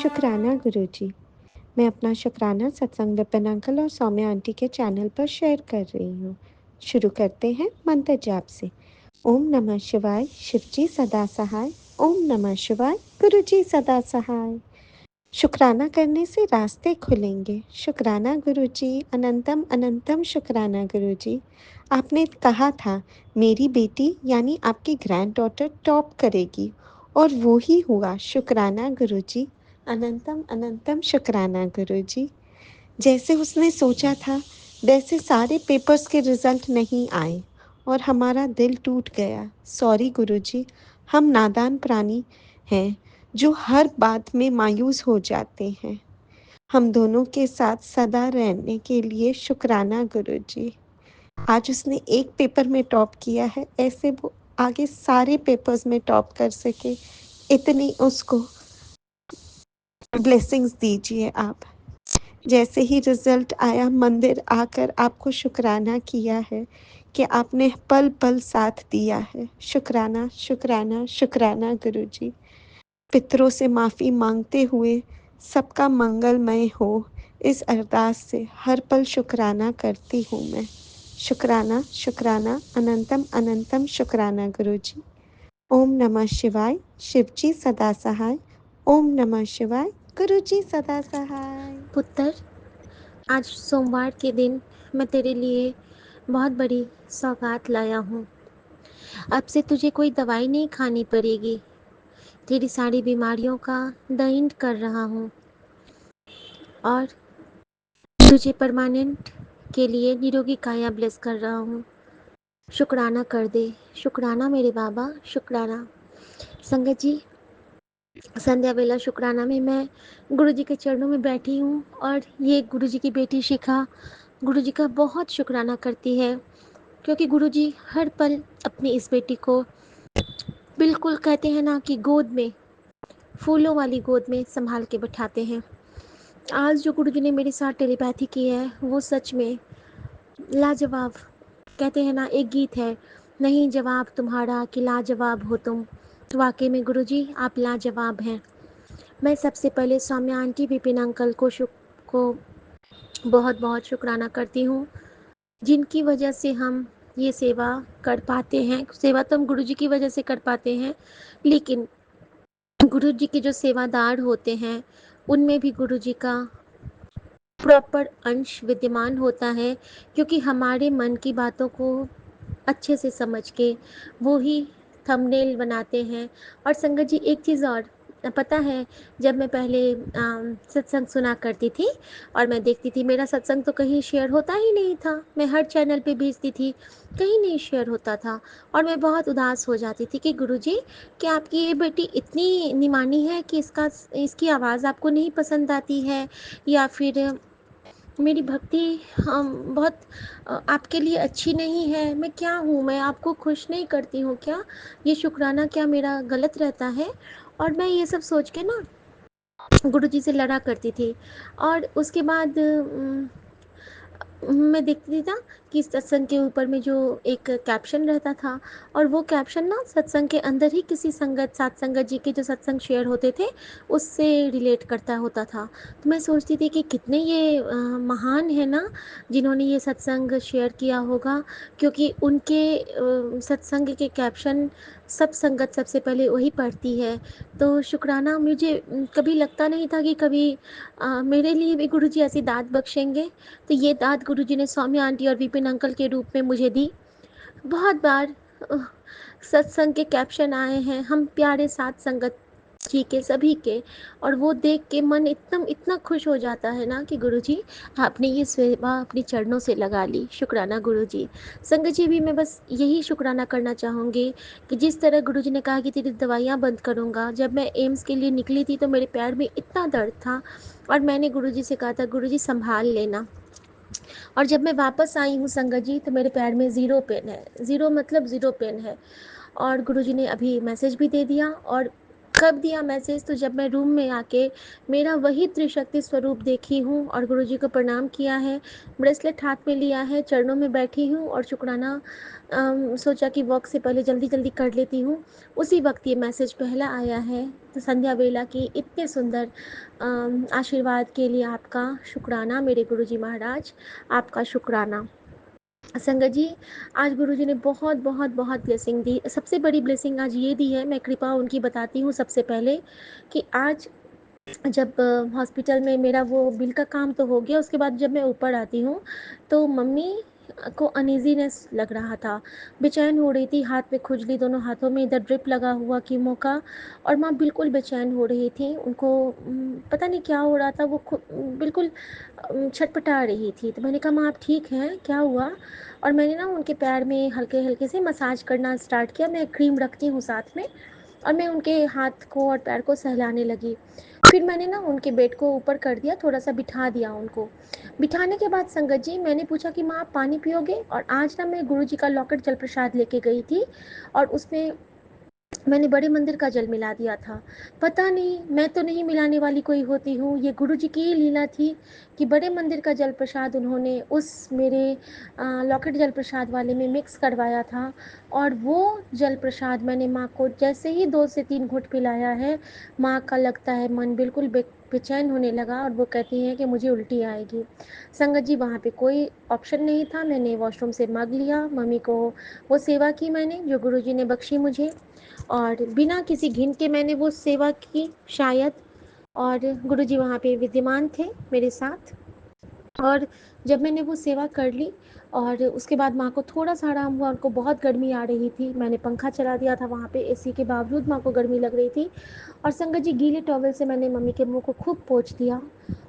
शुक्राना गुरुजी। मैं अपना शुक्राना सत्संग विपिन अंकल और सौम्या आंटी के चैनल पर शेयर कर रही हूँ। शुरू करते हैं मंत्र जाप से। ओम नमः शिवाय, शिवजी सदा सहाय। ओम नमः शिवाय, गुरुजी सदा सहाय। शुक्राना करने से रास्ते खुलेंगे। शुक्राना गुरुजी, अनंतम अनंतम शुक्राना गुरुजी। आपने कहा था मेरी बेटी यानी आपकी ग्रैंड डॉटर टॉप करेगी और वो ही हुआ। शुक्राना गुरुजी, अनंतम अनंतम शुक्राना गुरुजी। जैसे उसने सोचा था वैसे सारे पेपर्स के रिजल्ट नहीं आए और हमारा दिल टूट गया। सॉरी गुरुजी, हम नादान प्राणी हैं जो हर बात में मायूस हो जाते हैं। हम दोनों के साथ सदा रहने के लिए शुक्राना गुरुजी। आज उसने एक पेपर में टॉप किया है, ऐसे वो आगे सारे पेपर्स में टॉप कर सके, इतनी उसको ब्लेसिंग्स दीजिए आप। जैसे ही रिजल्ट आया, मंदिर आकर आपको शुक्राना किया है कि आपने पल पल साथ दिया है। शुक्राना शुक्राना शुक्राना गुरुजी। पितरों से माफ़ी मांगते हुए सबका मंगलमय हो, इस अरदास से हर पल शुक्राना करती हूँ मैं। शुक्राना शुक्राना अनंतम अनंतम शुक्राना गुरुजी। ओम नमः शिवाय, शिवजी सदा सहाय। ओम नमः शिवाय, गुरुजी सदा सहाय। पुत्र, आज सोमवार के दिन मैं तेरे लिए बहुत बड़ी सौगात लाया हूँ। अब से तुझे कोई दवाई नहीं खानी पड़ेगी। तेरी सारी बीमारियों का द एंड कर रहा हूँ और तुझे परमानेंट के लिए निरोगी काया ब्लेस कर रहा हूँ। शुक्राना कर दे। शुक्राना मेरे बाबा, शुक्राना। संगत जी, संध्या बेला शुक्राना में मैं गुरुजी के चरणों में बैठी हूँ और ये गुरुजी की बेटी शिखा गुरुजी का बहुत शुक्राना करती है, क्योंकि गुरुजी हर पल अपनी इस बेटी को बिल्कुल कहते हैं ना कि गोद में, फूलों वाली गोद में संभाल के बिठाते हैं। आज जो गुरुजी ने मेरे साथ टेलीपैथी की है वो सच में लाजवाब। कहते हैं ना, एक गीत है, नहीं जवाब तुम्हारा कि लाजवाब हो तुम। तो वाकई में गुरुजी आप लाजवाब हैं। मैं सबसे पहले सौम्या आंटी, विपिन अंकल को बहुत बहुत शुक्राना करती हूँ, जिनकी वजह से हम ये सेवा कर पाते हैं। सेवा तो हम गुरुजी की वजह से कर पाते हैं, लेकिन गुरुजी के जो सेवादार होते हैं उनमें भी गुरुजी का प्रॉपर अंश विद्यमान होता है, क्योंकि हमारे मन की बातों को अच्छे से समझ के वो ही थंबनेल बनाते हैं। और संगत जी, एक चीज़ और पता है, जब मैं पहले सत्संग सुना करती थी और मैं देखती थी मेरा सत्संग तो कहीं शेयर होता ही नहीं था। मैं हर चैनल पे भेजती थी, कहीं नहीं शेयर होता था और मैं बहुत उदास हो जाती थी कि गुरुजी, क्या आपकी ये बेटी इतनी निमानी है कि इसकी आवाज़ आपको नहीं पसंद आती है, या फिर मेरी भक्ति बहुत आपके लिए अच्छी नहीं है। मैं क्या हूँ, मैं आपको खुश नहीं करती हूँ क्या? ये शुक्राना क्या मेरा गलत रहता है? और मैं ये सब सोच के ना गुरुजी से लड़ा करती थी। और उसके बाद मैं देखती थी ना कि सत्संग के ऊपर में जो एक कैप्शन रहता था, और वो कैप्शन ना सत्संग के अंदर ही किसी सात संगत जी के जो सत्संग शेयर होते थे उससे रिलेट करता होता था। तो मैं सोचती थी कि कितने ये महान है ना जिन्होंने ये सत्संग शेयर किया होगा, क्योंकि उनके सत्संग के कैप्शन सब संगत सबसे पहले वही पढ़ती है। तो शुक्राना, मुझे कभी लगता नहीं था कि कभी मेरे लिए भी गुरुजी ऐसी दात बख्शेंगे। तो ये दात गुरुजी ने सौम्या आंटी और विपिन अंकल के रूप में मुझे दी। बहुत बार सत्संग के कैप्शन आए हैं, हम प्यारे साथ संगत जी के सभी के, और वो देख के मन इतना इतना खुश हो जाता है ना कि गुरुजी आपने ये सेवा अपने चरणों से लगा ली। शुक्राना गुरुजी। संगत जी, भी मैं बस यही शुक्राना करना चाहूँगी कि जिस तरह गुरुजी ने कहा कि तेरी दवाइयाँ बंद करूँगा, जब मैं एम्स के लिए निकली थी तो मेरे पैर में इतना दर्द था और मैंने गुरुजी से कहा था गुरुजी संभाल लेना, और जब मैं वापस आई हूँ संगत जी तो मेरे पैर में ज़ीरो पेन है। ज़ीरो मतलब ज़ीरो पेन है। और गुरुजी ने अभी मैसेज भी दे दिया और कब दिया मैसेज? तो जब मैं रूम में आके मेरा वही त्रिशक्ति स्वरूप देखी हूँ और गुरुजी को प्रणाम किया है, ब्रेसलेट हाथ में लिया है, चरणों में बैठी हूँ और शुक्राना सोचा कि वॉक से पहले जल्दी जल्दी कर लेती हूँ। उसी वक्त ये मैसेज पहला आया है। तो संध्या वेला की इतने सुंदर आशीर्वाद के लिए आपका शुक्राना मेरे गुरुजी महाराज, आपका शुक्राना। संगत जी, आज गुरुजी ने बहुत बहुत बहुत ब्लेसिंग दी। सबसे बड़ी ब्लेसिंग आज ये दी है, मैं कृपा उनकी बताती हूँ सबसे पहले, कि आज जब हॉस्पिटल में मेरा वो बिल का काम तो हो गया, उसके बाद जब मैं ऊपर आती हूँ तो मम्मी को अनइजीनेस लग रहा था, बेचैन हो रही थी, हाथ में खुजली, दोनों हाथों में इधर ड्रिप लगा हुआ कीमो का, और माँ बिल्कुल बेचैन हो रही थी। उनको पता नहीं क्या हो रहा था, वो बिल्कुल छटपटा रही थी। तो मैंने कहा माँ आप ठीक हैं, क्या हुआ? और मैंने ना उनके पैर में हल्के हल्के से मसाज करना स्टार्ट किया। मैं क्रीम रखती हूँ साथ में, और मैं उनके हाथ को और पैर को सहलाने लगी। फिर मैंने ना उनके बेड को ऊपर कर दिया, थोड़ा सा बिठा दिया उनको। बिठाने के बाद संगत जी मैंने पूछा कि माँ आप पानी पियोगे? और आज ना मैं गुरु जी का लॉकेट जल प्रसाद लेके गई थी, और उसमें मैंने बड़े मंदिर का जल मिला दिया था। पता नहीं, मैं तो नहीं मिलाने वाली कोई होती हूँ, ये गुरु जी की ही लीला थी कि बड़े मंदिर का जल प्रसाद उन्होंने उस मेरे लॉकेट जल प्रसाद वाले में मिक्स करवाया था। और वो जल प्रसाद मैंने माँ को जैसे ही 2 से 3 घूंट पिलाया है, माँ का लगता है मन बिल्कुल बेचैन होने लगा, और वो कहती हैं कि मुझे उल्टी आएगी। संगत जी वहाँ पे कोई ऑप्शन नहीं था, मैंने वॉशरूम से मग लिया, मम्मी को वो सेवा की मैंने जो गुरु जी ने बख्शी मुझे, और बिना किसी घिन के मैंने वो सेवा की शायद। और गुरुजी वहाँ पे विद्यमान थे मेरे साथ, और जब मैंने वो सेवा कर ली और उसके बाद माँ को थोड़ा सा आराम हुआ, उनको बहुत गर्मी आ रही थी, मैंने पंखा चला दिया था वहाँ पे, एसी के बावजूद माँ को गर्मी लग रही थी। और संगत जी गीले टॉवल से मैंने मम्मी के मुंह को खूब पोंछ दिया,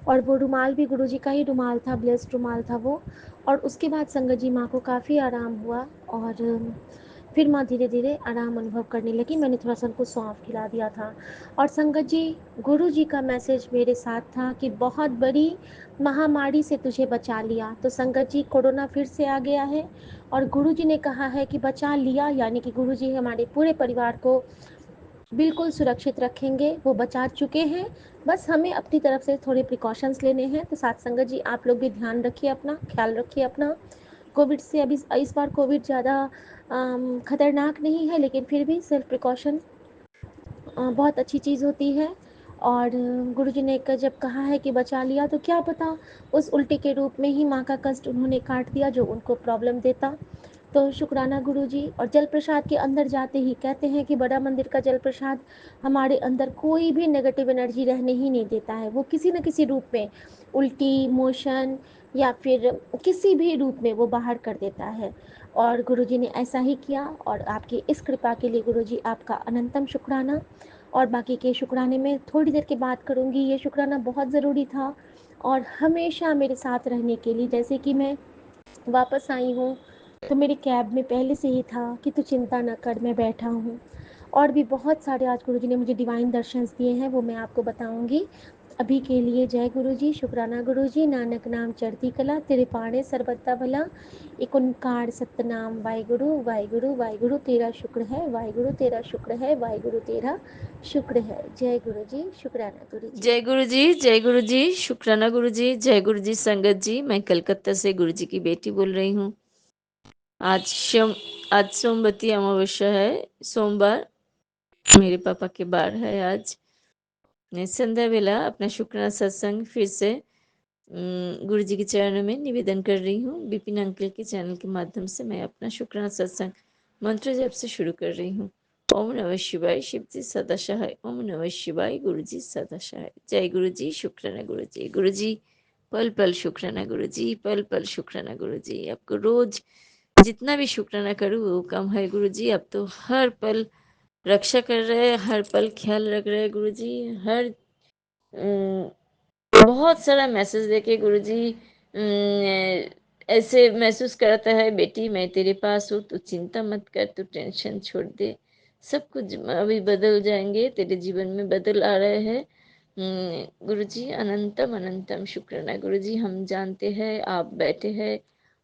और वो रुमाल भी गुरुजी का ही रुमाल था, ब्लेस्ड रुमाल था वो। और उसके बाद संगत जी माँ को काफ़ी आराम हुआ, और फिर माँ धीरे धीरे आराम अनुभव करने लगी। मैंने थोड़ा सा उनको सौंफ खिला दिया था। और संगत जी, गुरु जी का मैसेज मेरे साथ था कि बहुत बड़ी महामारी से तुझे बचा लिया। तो संगत जी, कोरोना फिर से आ गया है, और गुरु जी ने कहा है कि बचा लिया, यानी कि गुरु जी हमारे पूरे परिवार को बिल्कुल सुरक्षित रखेंगे, वो बचा चुके हैं। बस हमें अपनी तरफ से थोड़े प्रिकॉशंस लेने हैं। तो साथ संगत जी आप लोग भी ध्यान रखिए अपना, ख्याल रखिए अपना। कोविड से अभी इस बार कोविड ज़्यादा खतरनाक नहीं है, लेकिन फिर भी सेल्फ प्रिकॉशन बहुत अच्छी चीज़ होती है। और गुरुजी ने जब कहा है कि बचा लिया, तो क्या पता उस उल्टी के रूप में ही माँ का कष्ट उन्होंने काट दिया जो उनको प्रॉब्लम देता। तो शुक्राना गुरुजी। और जल प्रसाद के अंदर जाते ही कहते हैं कि बड़ा मंदिर का जल प्रसाद हमारे अंदर कोई भी नेगेटिव एनर्जी रहने ही नहीं देता है, वो किसी न किसी रूप में, उल्टी मोशन या फिर किसी भी रूप में वो बाहर कर देता है। और गुरुजी ने ऐसा ही किया, और आपकी इस कृपा के लिए गुरुजी आपका अनंतम शुक्राना। और बाकी के शुक्राने में थोड़ी देर के बात करूँगी, ये शुक्राना बहुत ज़रूरी था और हमेशा मेरे साथ रहने के लिए। जैसे कि मैं वापस आई हूँ तो मेरे कैब में पहले से ही था कि तू चिंता न कर, मैं बैठा हूँ। और भी बहुत सारे आज गुरुजी ने मुझे डिवाइन दर्शन दिए हैं, वो मैं आपको बताऊँगी। अभी के लिए जय गुरुजी, शुक्राना गुरुजी। नानक नाम चढ़ती कला, तेरे पाड़े सरबत्ता भला, एक ओंकार सतनाम वाहिगुरु वाहिगुरु वाहिगुरु, तेरा शुक्र है वाहिगुरु, तेरा शुक्र है वाहिगुरु, तेरा शुक्र है। जय गुरुजी, शुक्राना गुरुजी। जय गुरु जी, जय गुरु जी, शुक्राना गुरु जी, जय गुरु जी। संगत जी, मैं कलकत्ता से गुरु जी की बेटी बोल रही हूँ। आज सोमवती अमावस्या है, सोमवार मेरे पापा के बार है आज। मैं संध्या वेला अपना शुक्राना सत्संग फिर से गुरु जी के चरणों में निवेदन कर रही हूँ। विपिन अंकल के चैनल के माध्यम से मैं अपना शुक्राना सत्संग मंत्र जप से शुरू कर रही हूँ। ओम नमः शिवाय, शिव जी सदा सहाय। ओम नमः शिवाय, गुरु जी सदा सहाय। जय गुरु जी, शुक्राना गुरु जी। गुरु जी पल पल शुक्राना गुरु जी, पल पल शुक्राना गुरु जी। आपको रोज जितना भी शुक्राना करूँ वो कम है गुरु जी। अब तो हर पल रक्षा कर रहे हैं, हर पल ख्याल रख रहे हैं गुरु जी। हर बहुत सारा मैसेज देके गुरुजी ऐसे महसूस करता है, बेटी मैं तेरे पास हूँ, तू चिंता मत कर, तू टेंशन छोड़ दे, सब कुछ अभी बदल जाएंगे, तेरे जीवन में बदल आ रहे हैं। गुरुजी अनंतम अनंतम शुक्राना गुरुजी। हम जानते हैं आप बैठे हैं,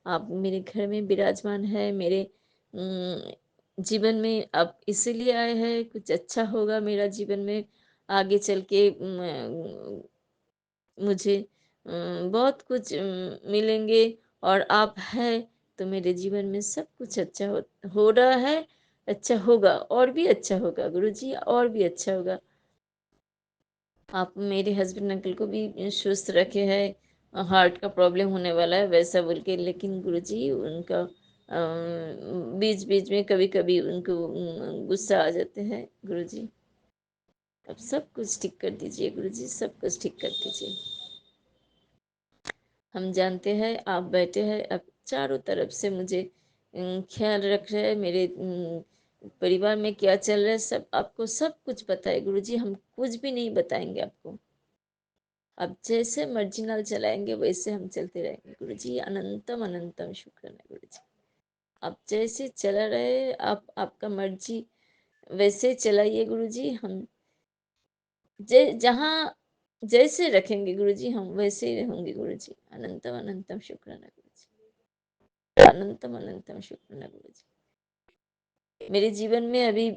आप मेरे घर में विराजमान है, मेरे जीवन में आप इसीलिए आए हैं, कुछ अच्छा होगा मेरा जीवन में आगे चल के मुझे बहुत कुछ मिलेंगे और आप हैं तो मेरे जीवन में सब कुछ अच्छा हो रहा है, अच्छा होगा और भी अच्छा होगा गुरुजी, और भी अच्छा होगा। आप मेरे हस्बैंड अंकल को भी स्वस्थ रखे हैं, हार्ट का प्रॉब्लम होने वाला है वैसा बोल के, लेकिन गुरुजी उनका बीच बीच में कभी कभी उनको गुस्सा आ जाते हैं गुरुजी। अब सब कुछ ठीक कर दीजिए गुरुजी, सब कुछ ठीक कर दीजिए। हम जानते हैं आप बैठे हैं, अब चारों तरफ से मुझे ख्याल रख रहे हैं, मेरे परिवार में क्या चल रहा है सब आपको सब कुछ पता है गुरुजी, हम कुछ भी नहीं बताएंगे आपको। आप जैसे मर्जी नाल चलाएंगे वैसे हम चलते रहेंगे गुरुजी, अनंतम अनंतम शुक्र है गुरुजी। आप जैसे चला रहे, आप आपका मर्जी वैसे चलाइए गुरुजी, हम जहाँ जैसे रखेंगे गुरुजी हम वैसे ही रहेंगे गुरुजी, अनंतम अनंतम शुक्र है गुरुजी, अनंतम अनंतम शुक्र है गुरुजी। मेरे जीवन में अभी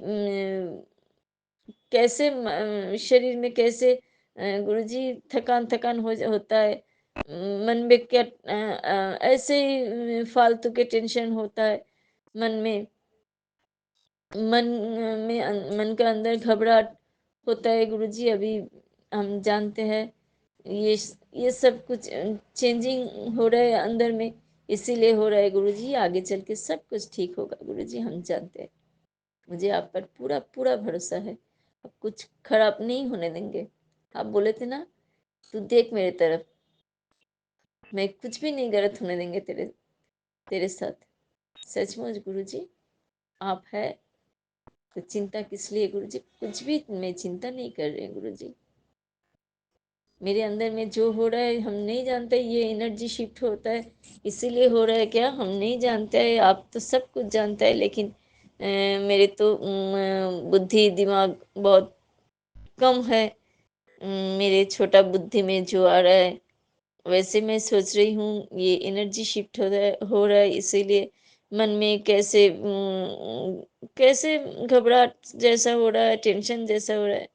कैसे शरीर में कैसे गुरुजी थकान थकान होता है, मन में क्या ऐसे ही फालतू के टेंशन होता है मन में, मन मन का अंदर घबराहट होता है गुरुजी। अभी हम जानते हैं ये ये सब कुछ चेंजिंग हो रहा है अंदर में, इसीलिए हो रहा है गुरुजी, आगे चल के सब कुछ ठीक होगा गुरुजी, हम जानते हैं। मुझे आप पर पूरा पूरा भरोसा है, अब कुछ खराब नहीं होने देंगे। आप बोले थे ना, तू देख मेरे तरफ, मैं कुछ भी नहीं गलत होने देंगे तेरे तेरे साथ। सचमुच गुरुजी आप है तो चिंता किस लिए गुरुजी, कुछ भी मैं चिंता नहीं कर रही गुरुजी। मेरे अंदर में जो हो रहा है हम नहीं जानते, ये एनर्जी शिफ्ट होता है इसीलिए हो रहा है क्या, हम नहीं जानते हैं, आप तो सब कुछ जानता है, लेकिन मेरे तो बुद्धि दिमाग बहुत कम है। मेरे छोटा बुद्धि में जो आ रहा है वैसे मैं सोच रही हूँ, ये एनर्जी शिफ्ट हो रहा है इसीलिए मन में कैसे कैसे घबराहट जैसा हो रहा है, टेंशन जैसा हो रहा है,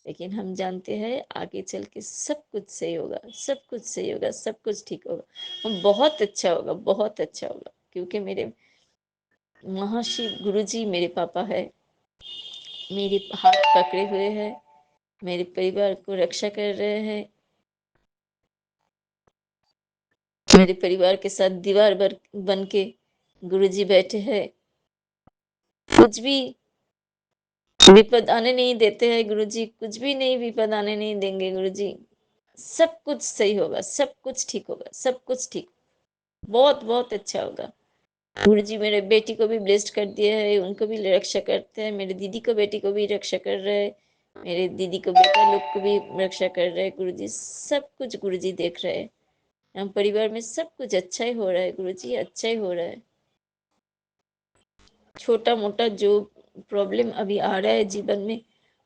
लेकिन हम जानते हैं आगे चल के सब कुछ सही होगा, सब कुछ सही होगा, सब कुछ ठीक होगा, बहुत अच्छा होगा, बहुत अच्छा होगा, क्योंकि मेरे महाशिव गुरुजी मेरे पापा है, मेरे हाथ पकड़े हुए हैं, मेरे परिवार को रक्षा कर रहे हैं, मेरे परिवार के साथ दीवार बन के गुरुजी बैठे हैं, कुछ भी विपद आने नहीं देते हैं गुरुजी, कुछ भी नहीं विपद आने नहीं देंगे गुरुजी, सब कुछ सही होगा, सब कुछ ठीक होगा, सब कुछ ठीक, बहुत बहुत अच्छा होगा। गुरुजी मेरे बेटी को भी ब्लेस्ड कर दिया है, उनको भी रक्षा करते हैं, मेरे दीदी को बेटी को भी रक्षा कर रहे हैं, मेरे दीदी को बेटा लोग को भी रक्षा कर रहे हैं गुरुजी, सब कुछ गुरुजी देख रहे हैं, हम परिवार में सब कुछ अच्छा ही हो रहा है गुरुजी, अच्छा ही हो रहा है। छोटा मोटा जो प्रॉब्लम अभी आ रहा है जीवन में,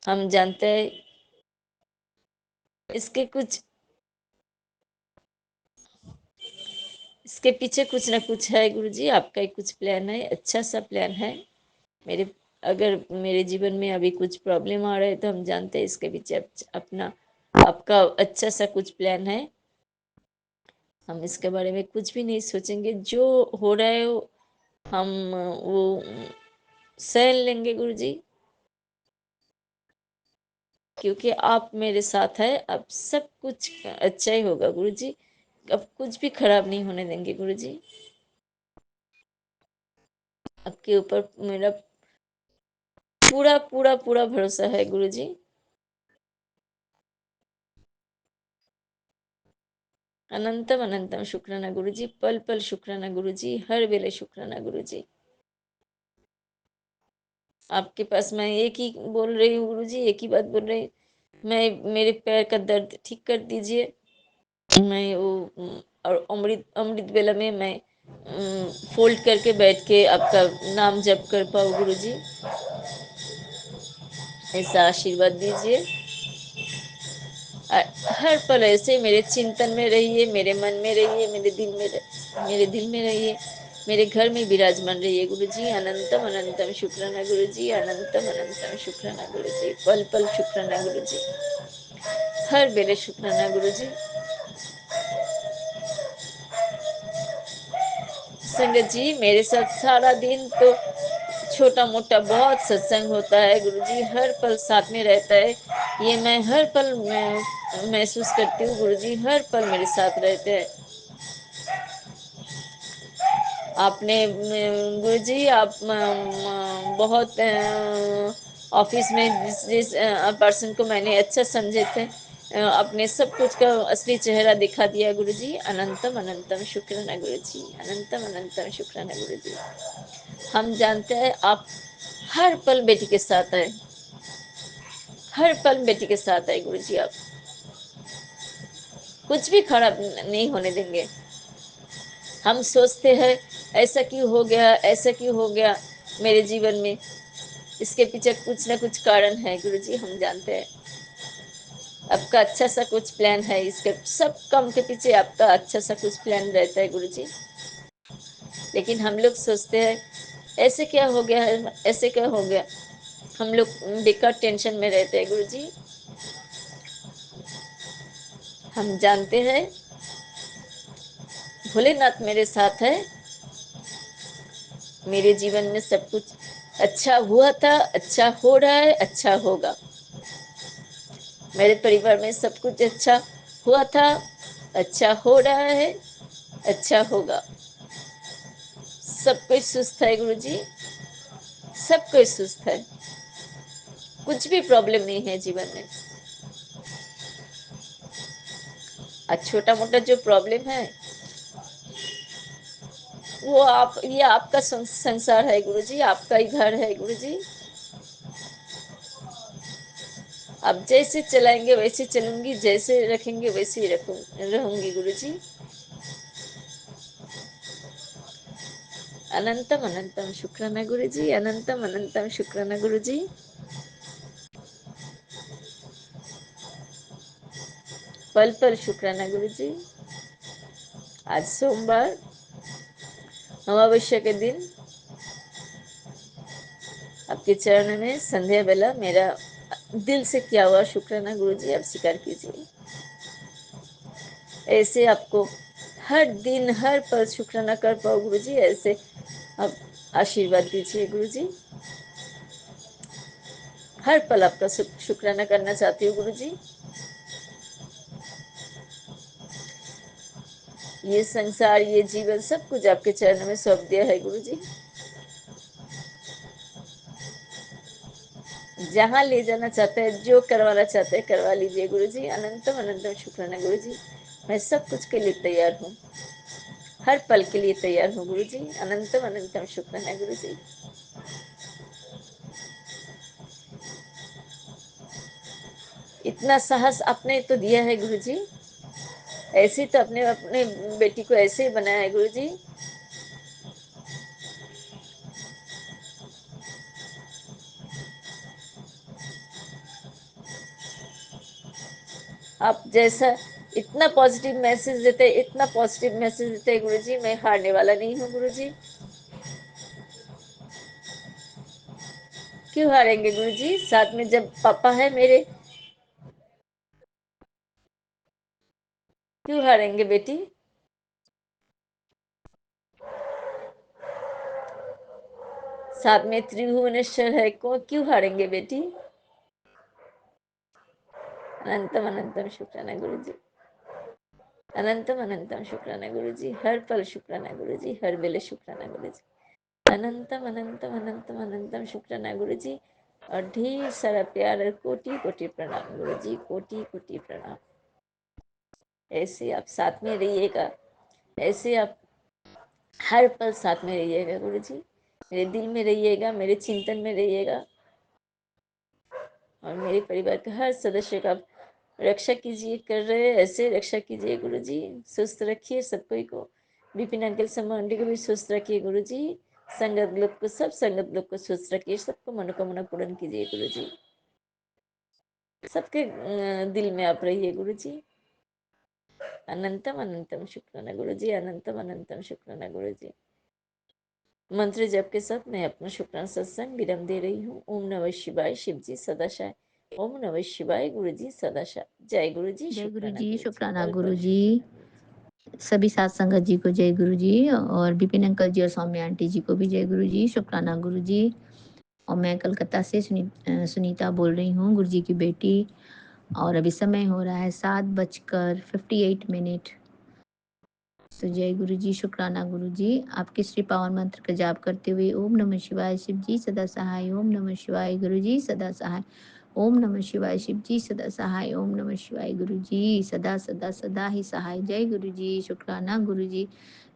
हम जानते हैं इसके कुछ इसके पीछे कुछ ना कुछ है गुरुजी, आपका ही कुछ प्लान है, अच्छा सा प्लान है। मेरे अगर मेरे जीवन में अभी कुछ प्रॉब्लम आ रहा है तो हम जानते हैं इसके पीछे अपना आपका अच्छा सा कुछ प्लान है, हम इसके बारे में कुछ भी नहीं सोचेंगे, जो हो रहा है हम वो सहन लेंगे गुरुजी, क्योंकि आप मेरे साथ है, अब सब कुछ अच्छा ही होगा गुरुजी, अब कुछ भी खराब नहीं होने देंगे गुरुजी, आपके ऊपर मेरा पूरा पूरा पूरा भरोसा है गुरुजी। अनंतम अनंतम शुक्राना गुरुजी, पल पल शुक्राना गुरुजी, हर वेले शुक्राना गुरुजी। आपके पास मैं एक ही बोल रही हूँ गुरुजी, एक ही बात बोल रही हूँ, मैं मेरे पैर का दर्द ठीक कर दीजिए, मैं वो और अमृत अमृत वेला में मैं फोल्ड करके बैठ के आपका नाम जप कर पाऊँ गुरुजी, ऐसा आशीर्वाद दीजिए। हर पल ऐसे मेरे चिंतन में रहिए, मेरे मन में रहिए, मेरे दिल में रहिए, मेरे घर में विराजमान रहिए गुरुजी। अनंतम अनंतम शुक्राना गुरुजी, अनंतम अनंतम शुक्राना गुरुजी, पल पल शुक्राना गुरुजी, हर बेले शुक्राना गुरुजी। संगत जी, मेरे साथ सारा दिन तो छोटा मोटा बहुत सत्संग होता है गुरुजी, हर पल साथ में रहता है। ये मैं हर पल महसूस करती हूँ गुरुजी, हर पल मेरे साथ रहते हैं। आपने गुरुजी, आप बहुत ऑफिस में जिस जिस पर्सन को मैंने अच्छा समझे थे, अपने सब कुछ का असली चेहरा दिखा दिया गुरुजी। अनंतम अनंतम शुक्राना गुरुजी, अनंतम अनंतम शुक्राना गुरुजी। हम जानते हैं आप हर पल बेटी के साथ है, हर पल बेटी के साथ है गुरुजी। आप कुछ भी खराब नहीं होने देंगे। हम सोचते हैं ऐसा क्यों हो गया, ऐसा क्यों हो गया मेरे जीवन में, इसके पीछे कुछ ना कुछ कारण है गुरुजी। हम जानते हैं आपका अच्छा सा कुछ प्लान है, इसके सब काम के पीछे आपका अच्छा सा कुछ प्लान रहता है गुरुजी। लेकिन हम लोग सोचते हैं ऐसे क्या हो गया है, ऐसे क्या हो गया। हम लोग बेकार टेंशन में रहते हैं गुरुजी। हम जानते हैं भोलेनाथ मेरे साथ है, मेरे जीवन में सब कुछ अच्छा हुआ था, अच्छा हो रहा है, अच्छा होगा। मेरे परिवार में सब कुछ अच्छा हुआ था, अच्छा हो रहा है, अच्छा होगा। सब कोई सुस्त है गुरुजी, सब कोई सुस्त है, कुछ भी प्रॉब्लम नहीं है जीवन में। आज छोटा मोटा जो प्रॉब्लम है वो आप, ये आपका संसार है गुरुजी, आपका ही घर है गुरुजी। आप जैसे चलाएंगे वैसे चलूंगी, जैसे रखेंगे वैसे ही रहूंगी गुरुजी। अनंतम अनंतम शुक्राना गुरुजी, अनंतम अनंतम शुक्राना गुरुजी। पल पल शुक्राना गुरुजी। आज सोमवार अमावस्या के दिन आपके चरण में संध्या बेला मेरा दिल से किया हुआ शुक्राना गुरुजी आप स्वीकार कीजिए। ऐसे आपको हर दिन हर पल शुक्राना कर पाओ गुरुजी, ऐसे आप आशीर्वाद दीजिए गुरुजी। हर पल आपका शुक्राना करना चाहती हूँ गुरुजी। ये संसार, ये जीवन, सब कुछ आपके चरणों में सौंप दिया है गुरुजी। जहाँ ले जाना चाहते हैं, जो करवाना चाहते हैं करवा लीजिए गुरुजी। अनंतम अनंतम शुक्राना गुरुजी, मैं सब कुछ के लिए तैयार हूँ, हर पल के लिए तैयार हूँ गुरुजी। अनंतम अनंतम शुक्राना गुरुजी। इतना साहस आपने तो दिया है गुरुजी, ऐसे तो अपने अपने बेटी को ऐसे ही बनाया है गुरुजी। आप जैसा इतना पॉजिटिव मैसेज देते हैं, इतना पॉजिटिव मैसेज देते हैं गुरुजी, मैं हारने वाला नहीं हूँ गुरुजी। क्यों हारेंगे गुरुजी, साथ में जब पापा है मेरे, क्यों हारेंगे बेटी। साथ में त्रिभुवनेश्वर है को, क्यों हारेंगे बेटी। अनंतम अनंतम शुक्राना गुरुजी, अनंतम अनंतम शुक्राना गुरुजी, हर पल शुक्राना गुरुजी, हर वेले शुक्राना गुरुजी। अनंतम अनंतम अनंतम अनंतम शुक्राना गुरुजी, और ढेर सारा प्यार और कोटि कोटि प्रणाम गुरुजी, कोटि कोटि प्रणाम। ऐसे आप साथ में रहिएगा, ऐसे आप हर पल साथ में रहिएगा गुरुजी, मेरे दिल में रहिएगा, मेरे चिंतन में रहिएगा, और मेरे परिवार के हर सदस्य का रक्षा कीजिए, कर रहे हैं ऐसे रक्षा कीजिए गुरुजी। स्वस्थ रखिए सब कोई को, विपिन अंकल समंडी को भी स्वस्थ रखिए गुरुजी। संगत लोग को, सब संगत लोग को स्वस्थ रखिए, सबको मनोकामना पूर्ण कीजिए गुरुजी। सबके दिल में आप रहिए गुरुजी। अनंतम अनंतम शुक्राना गुरुजी, अनंतम अनंतम शुक्राना गुरुजी। मंत्र जप के साथ मैं अपना शुक्राना सत्संग विराम दे रही हूँ। ओम नमः शिवाय, शिव जी सदाशय। ओम नमः शिवाय, गुरु जी सदाशय। जय गुरु जी, जय गुरु शुक्राना जी, गुरु जी, शुक्राना पल गुरु पल जी। शुक्राना गुरु जी। सभी साथ संगत जी को जय गुरु जी, और विपिन अंकल जी और सौम्या आंटी जी को भी जय गुरु जी, शुक्राना गुरु जी। और मैं कलकत्ता से सुनीता बोल रही हूँ, गुरु जी की बेटी। और अभी समय हो रहा है 7:58। तो जय गुरु जी, शुक्राना गुरु जी। आपके श्री पावन मंत्र का जाप करते हुए ओम नमः शिवाय, शिव जी सदा सहाय। ओम नमः शिवाय, गुरु जी सदा सहाय। ओम नमः शिवाय, शिव जी सदा सहाय। ओम नमः शिवाय, गुरु जी सदा सदा सदा ही सहाय। जय गुरु जी, शुक्राना गुरु जी।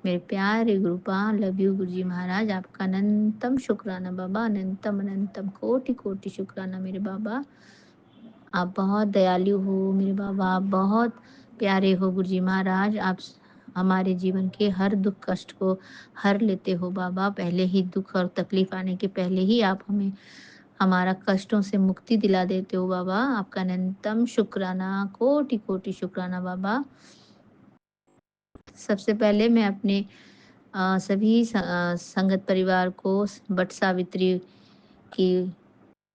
मेरे प्यारे गुरुपा, लव यू गुरु जी महाराज। आपका अनंतम शुक्राना बाबा, अनंतम अनंतम कोटि कोटि शुक्राना मेरे बाबा। आप बहुत दयालु हो मेरे बाबा, आप बहुत प्यारे हो गुरु जी महाराज। आप हमारे जीवन के हर दुख कष्ट को हर लेते हो बाबा। पहले ही दुख और तकलीफ आने के पहले ही आप हमें हमारा कष्टों से मुक्ति दिला देते हो बाबा। आपका अनंतम शुक्राना, कोटि कोटि शुक्राना बाबा। सबसे पहले मैं अपने सभी संगत परिवार को बट सावित्री की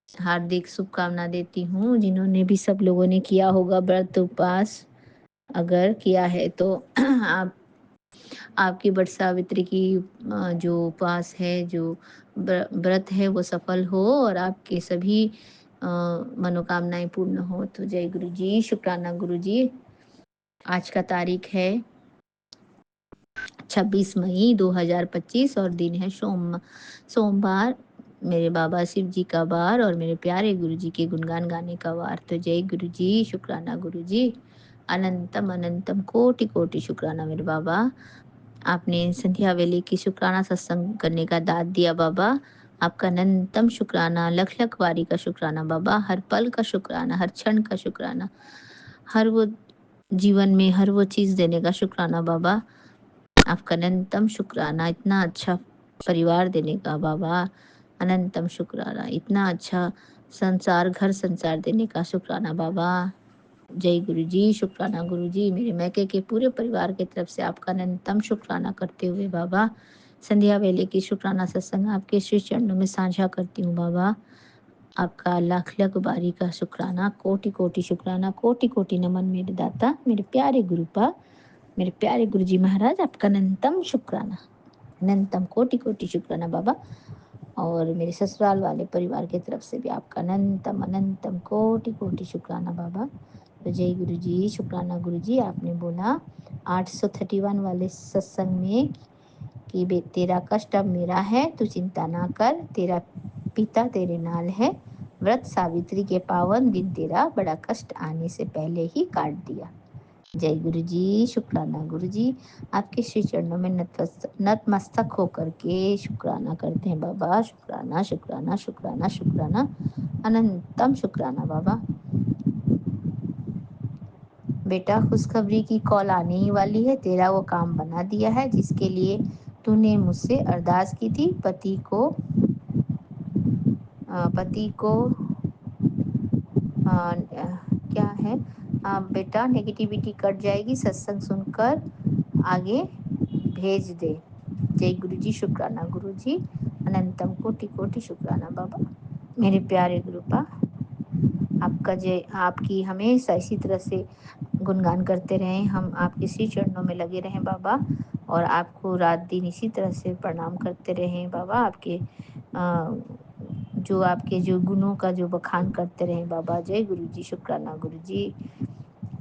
हार्दिक शुभकामना देती हूँ, जिन्होंने भी सब लोगों ने किया होगा व्रत उपवास। अगर किया है तो आप आपकी बट सावित्री की जो उपवास है, जो व्रत है, वो सफल हो और आपके सभी मनोकामनाएं पूर्ण हो। तो जय गुरु जी, शुक्राना गुरु जी। आज का तारीख है 26 मई 2025 और दिन है सोमवार। मेरे बाबा शिव जी का वार और मेरे प्यारे गुरु जी के गुणगान गाने का वार। तो जय गुरु जी, शुक्राना गुरु जी। अनंतम अनंतम कोटि कोटि शुक्राना मेरे बाबा। आपने संध्या वेले की शुक्राना सत्संग करने का दाद दिया बाबा। आपका अनंतम शुक्राना, लख लख वारी का शुक्राना बाबा। हर पल का शुक्राना, हर क्षण का शुक्राना, हर वो जीवन में हर वो चीज देने का शुक्राना बाबा। आपका अनंतम शुक्राना, इतना अच्छा परिवार देने का बाबा। अनंतम शुक्राना, इतना अच्छा संसार, घर संसार देने का शुक्राना बाबा। जय गुरु जी, शुक्राना गुरु जी। मेरे मैके के पूरे परिवार की तरफ से आपका अनंतम शुक्राना करते हुए बाबा, संध्या वेले की शुक्राना सत्संग आपके श्री चरणों में साझा करती हूँ बाबा। आपका लाख लाख बारी का शुक्राना, कोटि कोटि शुक्राना, कोटि कोटि नमन मेरे दाता, मेरे प्यारे गुरुपा, मेरे प्यारे गुरु जी महाराज। आपका अनंतम शुक्राना, अनंतम कोटि कोटि शुक्राना बाबा। और मेरे ससुराल वाले परिवार की तरफ से भी आपका अनंतम अनंतम कोटि कोटि शुक्राना बाबा। तो जय गुरु जी, शुक्राना गुरु जी। आपने बोला 831 वाले सत्संग में कि बे तेरा कष्ट अब मेरा है, तू चिंता ना कर, तेरा पिता तेरे नाल है। व्रत सावित्री के पावन दिन तेरा बड़ा कष्ट आने से पहले ही काट दिया। जय गुरु जी, शुक्राना गुरु जी। आपके श्री चरणों में नतमस्तक होकर के शुक्राना करते हैं बाबा। शुक्राना शुक्राना शुक्राना शुक्राना, अनंतम शुक्राना बाबा। बेटा, खुशखबरी की कॉल आने ही वाली है। तेरा वो काम बना दिया है जिसके लिए तूने मुझसे अरदास की थी। पति को क्या है बेटा, नेगेटिविटी कट जाएगी, सत्संग सुनकर आगे भेज दे। जय गुरु जी, शुक्राना गुरु जी। अनंतम कोटि कोटि शुक्राना बाबा। मेरे प्यारे गुरुपा, आपका जय, आपकी हमेशा इसी तरह से गुणगान करते रहें, हम आपके श्री चरणों में लगे रहें बाबा। और आपको रात दिन इसी तरह से प्रणाम करते रहें बाबा। आपके जो गुणों का जो बखान करते रहें बाबा। जय गुरु जी, शुक्राना गुरु जी।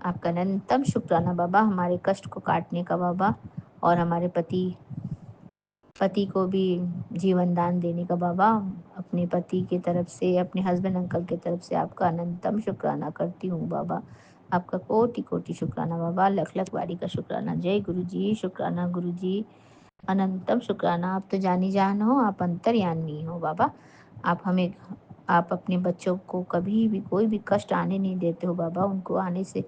आपका अनंतम शुक्राना बाबा, हमारे कष्ट को काटने का बाबा, और हमारे पति को भी जीवन दान देने का बाबा। अपने पति की तरफ से, अपने हस्बैंड अंकल की तरफ से आपका अनंतम शुक्राना करती हूँ बाबा। आपका कोटि कोटि शुक्राना बाबा, लख लख बारी का शुक्राना। जय गुरु जी, शुक्राना गुरु जी। अनंतम शुक्राना। आप तो जानी जान हो, आप अंतर्यामी हो बाबा। आप अपने बच्चों को कभी भी कोई भी कष्ट आने नहीं देते हो बाबा। उनको आने से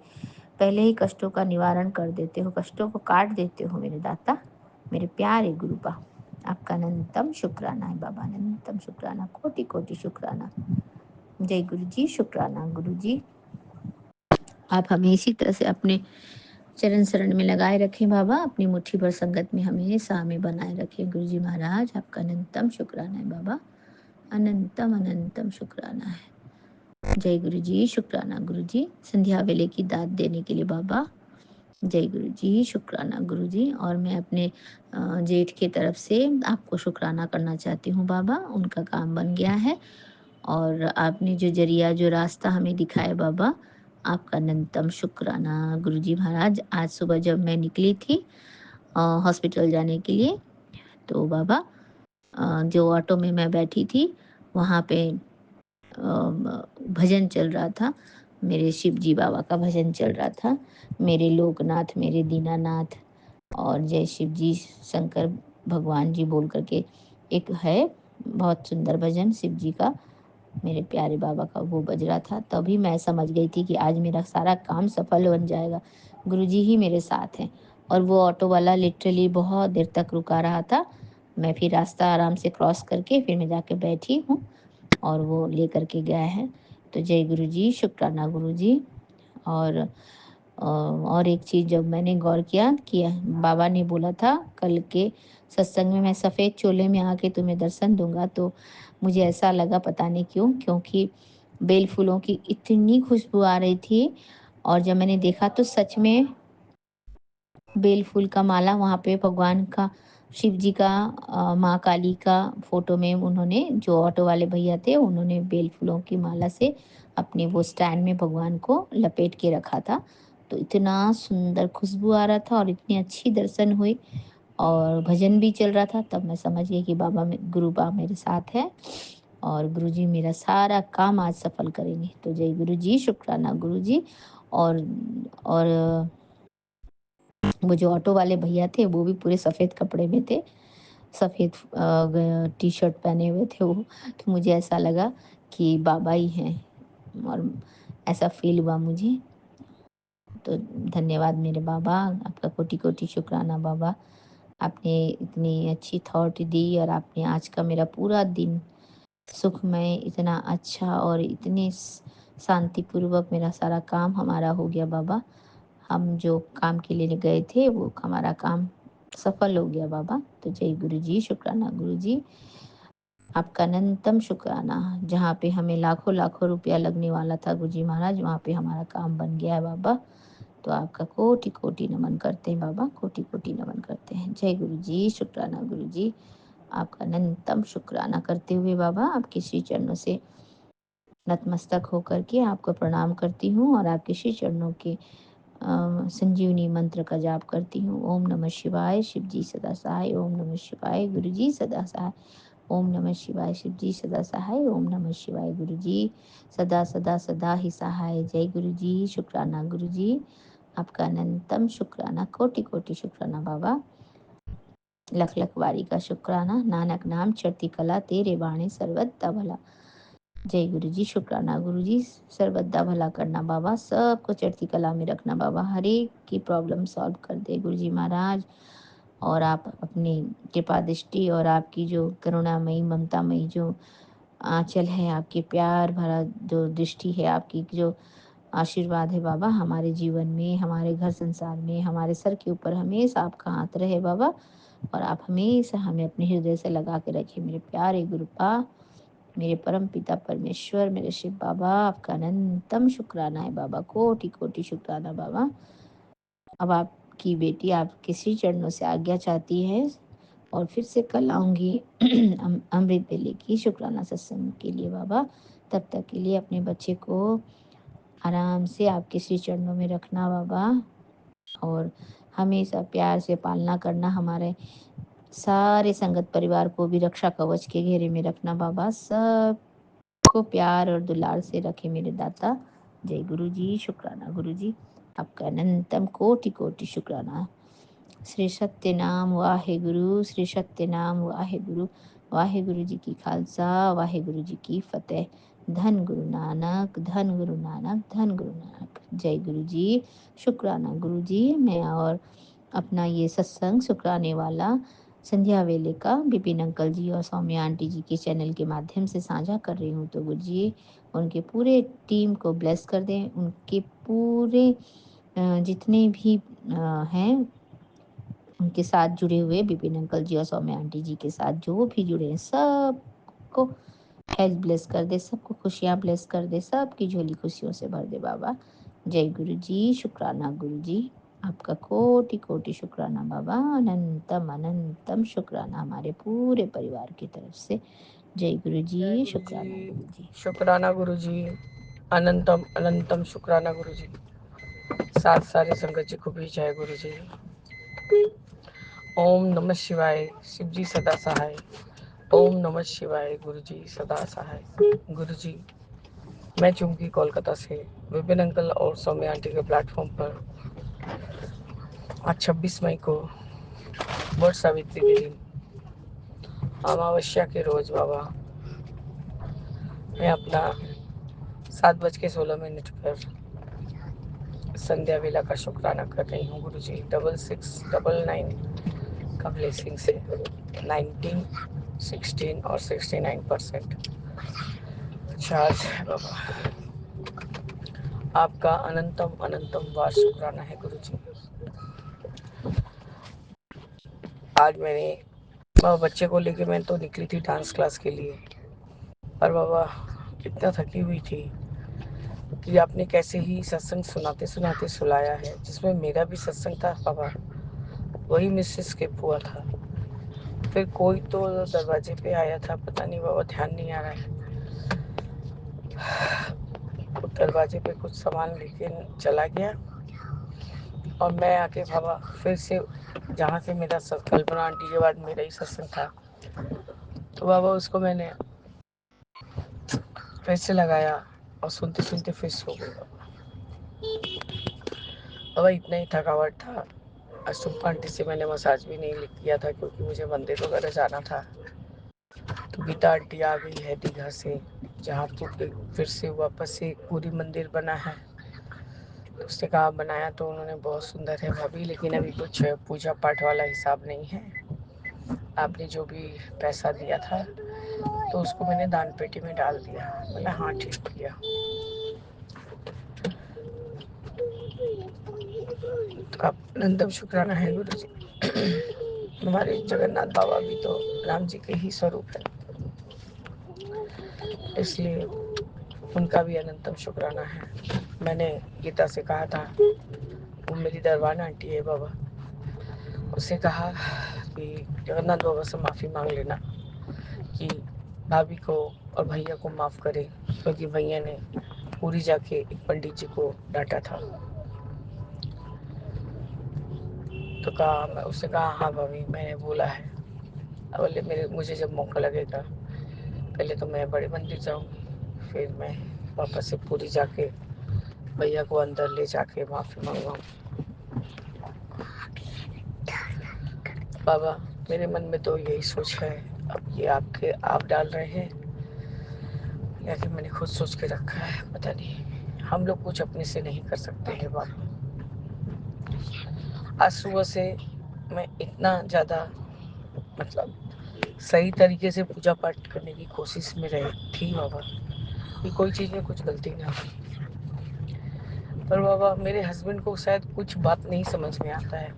पहले ही कष्टों का निवारण कर देते हो, कष्टों को काट देते हो मेरे दाता, मेरे प्यारे गुरुपा। आपका अनंतम शुक्राना है बाबा, अनंतम शुक्राना, कोटि कोटि शुक्राना। जय गुरु जी, शुक्राना गुरु जी। आप हमें इसी तरह से अपने चरण शरण में लगाए रखें बाबा, अपनी मुट्ठी भर संगत में हमेशा हमें बनाए रखें। गुरु जी महाराज आपका अनंतम शुक्राना है बाबा, अनंतम अनंतम शुक्राना है। जय गुरु जी, शुक्राना गुरु जी, संध्या वेले की दात देने के लिए बाबा। जय गुरु जी, शुक्राना गुरु जी। और मैं अपने जेठ के तरफ से आपको शुक्राना करना चाहती हूँ बाबा, उनका काम बन गया है। और आपने जो जरिया, जो रास्ता हमें दिखाया बाबा, आपका अनंतम शुक्राना गुरु जी महाराज। आज सुबह जब मैं निकली थी हॉस्पिटल जाने के लिए, तो बाबा जो ऑटो में मैं बैठी थी, वहाँ पे भजन चल रहा था, मेरे शिव जी बाबा का भजन चल रहा था, मेरे लोकनाथ, मेरे दीनानाथ और जय शिव जी शंकर भगवान जी बोल करके एक है बहुत सुंदर भजन शिव जी का, मेरे प्यारे बाबा का, वो बज रहा था। तभी मैं समझ गई थी कि आज मेरा सारा काम सफल बन जाएगा, गुरुजी ही मेरे साथ हैं। और वो ऑटो वाला लिटरली बहुत देर तक रुका रहा था। मैं फिर रास्ता आराम से क्रॉस करके फिर मैं जाके बैठी हूँ और वो ले करके गया है। तो जय गुरु जी, शुक्राना गुरु जी। और एक चीज़ जब मैंने गौर किया कि बाबा ने बोला था कल के सत्संग में मैं सफ़ेद चोले में आके तुम्हें दर्शन दूंगा, तो मुझे ऐसा लगा पता नहीं क्यों, क्योंकि बेल फूलों की इतनी खुशबू आ रही थी। और जब मैंने देखा तो सच में बेल फूल का माला वहाँ पे भगवान का, शिव जी का, माँ काली का फोटो में उन्होंने, जो ऑटो वाले भैया थे उन्होंने बेल फूलों की माला से अपने वो स्टैंड में भगवान को लपेट के रखा था। तो इतना सुंदर खुशबू आ रहा था और इतनी अच्छी दर्शन हुई और भजन भी चल रहा था। तब मैं समझ गई कि गुरु बाबा मेरे साथ है और गुरु जी मेरा सारा काम आज सफल करेंगे। तो जय गुरु जी, शुक्राना गुरु जी। और वो जो ऑटो वाले भैया थे वो भी पूरे सफ़ेद कपड़े में थे, सफ़ेद टी शर्ट पहने हुए थे वो। तो मुझे ऐसा लगा कि बाबा ही हैं और ऐसा फील हुआ मुझे। तो धन्यवाद मेरे बाबा, आपका कोटि कोटि शुक्राना बाबा। आपने इतनी अच्छी थॉट दी और आपने आज का मेरा पूरा दिन सुखमय, इतना अच्छा और इतने शांतिपूर्वक मेरा सारा काम हमारा हो गया बाबा। हम जो काम के लिए गए थे वो हमारा काम सफल हो गया बाबा। तो जय गुरु जी, शुक्राना गुरु जी, आपका अनंतम शुक्राना। जहाँ पे हमें लाखों लाखों रुपया लगने वाला था गुरु जी महाराज, वहाँ पे हमारा काम बन गया है बाबा। तो आपका कोटि कोटि नमन करते हैं बाबा, कोटि कोटि नमन करते हैं। जय गुरु जी, शुक्राना गुरु जी, आपका अनंतम शुक्राना करते हुए बाबा आपके श्री चरणों से नतमस्तक होकर के आपको प्रणाम करती हूँ और आपके श्री चरणों के संजीवनी मंत्र का जाप करती हूँ। ओम नमः शिवाय, शिव जी सदा सहाय। ओम नमः शिवाय, गुरु जी सदा सहाय। ओम नमः शिवाय, शिव जी सदा सहाय। ओम नमः शिवाय, गुरु जी सदा सदा सदा ही सहाय। जय गुरु जी, शुक्राना गुरु जी, आपका अनंतम शुक्राना, कोटि कोटि शुक्राना बाबा। लख लख वारी का शुक्राना, नानक नाम चढ़ती कला, तेरे बाणे सर्वदा भला। जय गुरु जी, शुक्राना गुरु जी, सर्वदा भला करना बाबा, सबको चढ़ती कला में रखना बाबा, हर एक की प्रॉब्लम सॉल्व कर दे गुरु जी महाराज। और आप अपनी कृपा दृष्टि और आपकी जो करुणामयी ममतामयी जो आंचल है, आपकी प्यार भरा जो दृष्टि है, आपकी जो आशीर्वाद है बाबा हमारे जीवन में, हमारे घर संसार में, हमारे सर के ऊपर हमेशा आपका हाथ रहे बाबा। और आप हमेशा हमें अपने हृदय से लगा के रखिए मेरे प्यारे गुरुपा, मेरे परम पिता परमेश्वर, मेरे शिव बाबा, आपका अनंतम शुक्राना है बाबा, कोटि कोटि शुक्राना बाबा। अब आपकी बेटी आपके श्री चरणों से आज्ञा चाहती है और फिर से कल आऊँगी अमृत वेले की शुक्राना सत्संग के लिए बाबा। तब तक के लिए अपने बच्चे को आराम से आपके श्री चरणों में रखना बाबा और हमेशा प्यार से पालना करना, हमारे सारे संगत परिवार को भी रक्षा कवच के घेरे में रखना बाबा, सब को प्यार और दुलार से रखे मेरे दाता। जय गुरु जी, शुक्राना गुरु जी, आपका अनंतम कोटि कोटि शुक्राना। श्री सत्य नाम वाहे गुरु, श्री सत्य नाम वाहे गुरु, वाहे गुरु जी की खालसा, वाहे गुरु जी की फतेह। धन गुरु नानक, धन गुरु नानक, धन गुरु नानक। जय गुरु जी, शुक्राना गुरु जी। मैं और अपना ये सत्संग शुक्राने वाला संध्या वेले का विपिन अंकल जी और सौम्या आंटी जी के चैनल के माध्यम से साझा कर रही हूँ। तो गुरु जी उनके पूरे टीम को ब्लेस कर दें, उनके पूरे जितने भी हैं उनके साथ जुड़े हुए विपिन अंकल जी और सौम्या आंटी जी के साथ जो भी जुड़े हैं सबको हेल्थ ब्लेस कर दे, सबको खुशियाँ ब्लेस कर दे, सबकी झोली खुशियों से भर दे बाबा। जय गुरु जी, शुक्राना गुरु जी। आपका कोटि कोटि शुक्राना बाबा, अनंतम अनंतम शुक्राना हमारे पूरे परिवार की तरफ से। जय गुरु जय जी, गुरु शुक्राना जी, गुरु जी। शुक्राना गुरु जी, अनंतम अनंतम शुक्राना गुरु जी। साथ सारी संगत जी को भी जय गुरु जी। ओम नमः शिवाय, शिव जी सदा सहाय। ओम नमः शिवाय, गुरु जी सदा सहाय। गुरु जी, मैं चुमकी कोलकाता से विपिन अंकल और सौम्या आंटी के प्लेटफॉर्म पर आज 26 मई को वट सावित्री के दिन अमावस्या के रोज बाबा मैं अपना 7:16 पर संध्या वेला का शुक्राना कर रही हूँ गुरु जी। 6699 का ब्लेसिंग से 19, 16 और 69% चार्ज है बाबा। आपका अनंतम अनंतम बार शुक्राना है गुरु जी। आज मैंने बाबा बच्चे को लेके मैं तो निकली थी डांस क्लास के लिए, पर बाबा इतना थकी हुई थी कि आपने कैसे ही सत्संग सुनाते सुनाते सुलाया है, जिसमें मेरा भी सत्संग था बाबा, वही मिस स्किप हुआ था। फिर कोई तो दरवाजे पे आया था, पता नहीं बाबा, ध्यान नहीं आ रहा है। वो दरवाजे पे कुछ सामान लेके चला गया और मैं आके बाबा फिर से जहाँ से मेरा कल्पना आंटी के बाद मेरा ही सत्संग था, तो बाबा उसको मैंने फिर से लगाया और सुनते सुनते फिर सो गई बाबा। बाबा इतना ही थकावट था। सुप्पा आंटी से मैंने मसाज भी नहीं किया था क्योंकि मुझे मंदिर वगैरह जाना था। तो गीता आंटी आ गई है दीघा से, जहाँ फिर से वापस से पूरी मंदिर बना है। तो उसने कहा बनाया तो उन्होंने बहुत सुंदर है भाभी, लेकिन अभी कुछ पूजा पाठ वाला हिसाब नहीं है। आपने जो भी पैसा दिया था तो उसको मैंने दान पेटी में डाल दिया। बोला हाँ ठीक किया। तो आप अनंतम शुक्राना है गुरु जी। हमारे जगन्नाथ बाबा भी तो राम जी के ही स्वरूप है, इसलिए उनका भी अनंतम शुक्राना है। मैंने गीता से कहा था, वो मेरी दरबान आंटी है बाबा, उससे कहा कि जगन्नाथ बाबा से माफ़ी मांग लेना कि भाभी को और भैया को माफ़ करें, क्योंकि भैया ने पूरी जाके एक पंडित जी को डांटा था। तो कहा, मैं उससे कहा हाँ भाभी मैंने बोला है। अब बोले मुझे जब मौका लगेगा, पहले तो मैं बड़े मंदिर जाऊंगी, फिर मैं वापस से पूरी जाके भैया को अंदर ले जाके माफ़ी मांगवाऊंगी। बाबा मेरे मन में तो यही सोच है, अब ये आप डाल रहे हैं या कि मैंने खुद सोच के रखा है, पता नहीं। हम लोग कुछ अपने से नहीं कर सकते हैं बाबा। आज सुबह से मैं इतना ज़्यादा मतलब सही तरीके से पूजा पाठ करने की कोशिश में रही थी बाबा, कि कोई चीज़ में कुछ गलती ना हो। पर बाबा मेरे हस्बैंड को शायद कुछ बात नहीं समझ में आता है,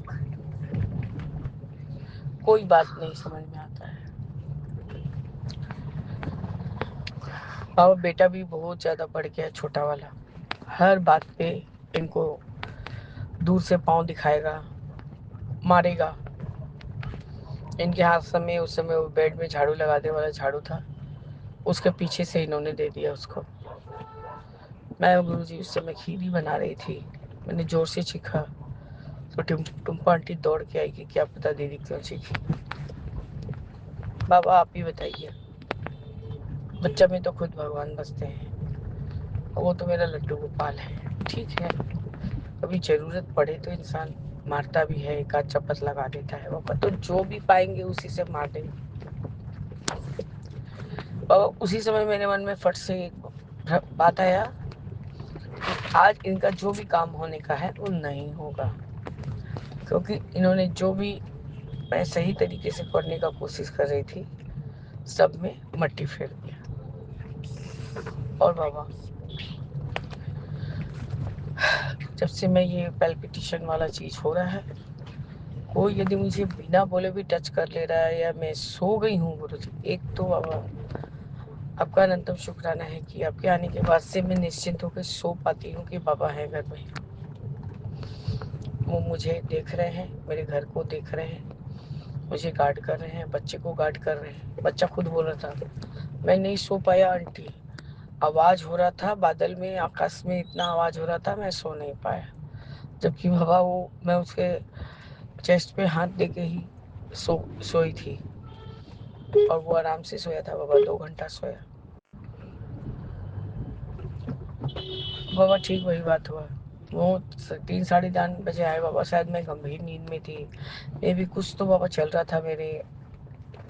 कोई बात नहीं समझ में आता है। बाबा बेटा भी बहुत ज़्यादा बढ़ गया, छोटा वाला हर बात पे इनको दूर से पाँव दिखाएगा, मारेगा। इनके हाथ समय उस समय वो बेड में झाड़ू लगाने वाला झाड़ू था, उसके पीछे से इन्होंने दे दिया उसको। मैं गुरुजी उस समय खीर बना रही थी, मैंने जोर से चीखा तो टुम्पा आंटी दौड़ के आई कि क्या पता दीदी क्यों चीखी। बाबा आप ही बताइए, बच्चा में तो खुद भगवान बसते हैं, वो तो मेरा लड्डू गोपाल है। ठीक है, कभी जरूरत पड़े तो इंसान मारता भी है, एक आध चपत लगा देता है बाबा, तो जो भी पाएंगे उसी से मार देंगे बाबा। उसी समय मेरे मन में फट से एक बात आया कि आज इनका जो भी काम होने का है वो नहीं होगा, क्योंकि इन्होंने जो भी मैं सही तरीके से करने का कोशिश कर रही थी सब में मट्टी फेर दिया। और बाबा जब से मैं ये पैल्पिटेशन वाला चीज़ हो रहा है, कोई यदि मुझे बिना बोले भी टच कर ले रहा है या मैं सो गई हूँ गुरुजी, एक तो बाबा आपका अनंतम शुक्राना है कि आपके आने के बाद से मैं निश्चिंत होकर सो पाती हूँ कि बाबा है घर में। वो मुझे देख रहे हैं, मेरे घर को देख रहे हैं, मुझे गार्ड कर रहे हैं, बच्चे को गार्ड कर रहे हैं। बच्चा खुद बोल रहा था मैं नहीं सो पाया आंटी, आवाज़ हो रहा था बादल में, आकाश में इतना आवाज़ हो रहा था, मैं सो नहीं पाया। जबकि बाबा वो मैं उसके चेस्ट पे हाथ दे के ही सोई थी और वो आराम से सोया था बाबा, 2 घंटा सोया। बाबा ठीक वही बात हुआ, वो 3 साढ़े 3 बजे आए बाबा, शायद मैं गंभीर नींद में थी, ये भी कुछ तो बाबा चल रहा था मेरे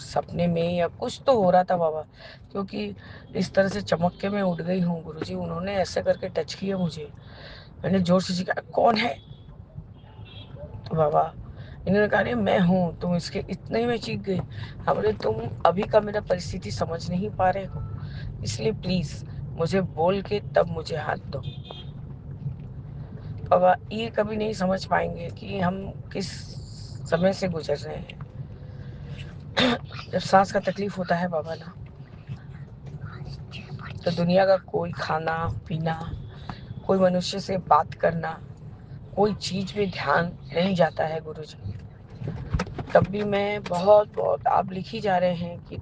सपने में या कुछ तो हो रहा था बाबा, क्योंकि इस तरह से चमक के मैं उठ गई हूँ गुरुजी। उन्होंने ऐसे करके टच किया मुझे, मैंने जोर से चिल्लाया कौन है, तो बाबा इन्होंने कहा अरे मैं हूँ, तुम इसके इतने ही में चीख गई। हाँ बोले तुम अभी का मेरा परिस्थिति समझ नहीं पा रहे हो, इसलिए प्लीज मुझे बोल के तब मुझे हाथ दो। बाबा ये कभी नहीं समझ पाएंगे कि हम किस समय से गुजर रहे हैं। जब सांस का तकलीफ होता है बाबा ना, तो दुनिया का कोई खाना पीना, कोई मनुष्य से बात करना, कोई चीज में ध्यान नहीं जाता है गुरुजी। तब भी मैं बहुत बहुत आप लिख ही जा रहे हैं कि